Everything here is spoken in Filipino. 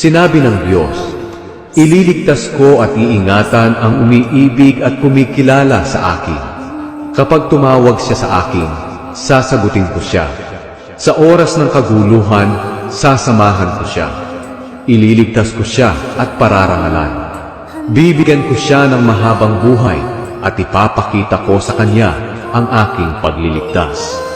Sinabi ng Diyos, ililigtas ko at iingatan ang umiibig at kumikilala sa akin. Kapag tumawag siya sa akin, sasagutin ko siya. Sa oras ng kaguluhan, sasamahan ko siya. Ililigtas ko siya at pararangalan. Bibigyan ko siya ng mahabang buhay at ipapakita ko sa kanya ang aking pagliligtas.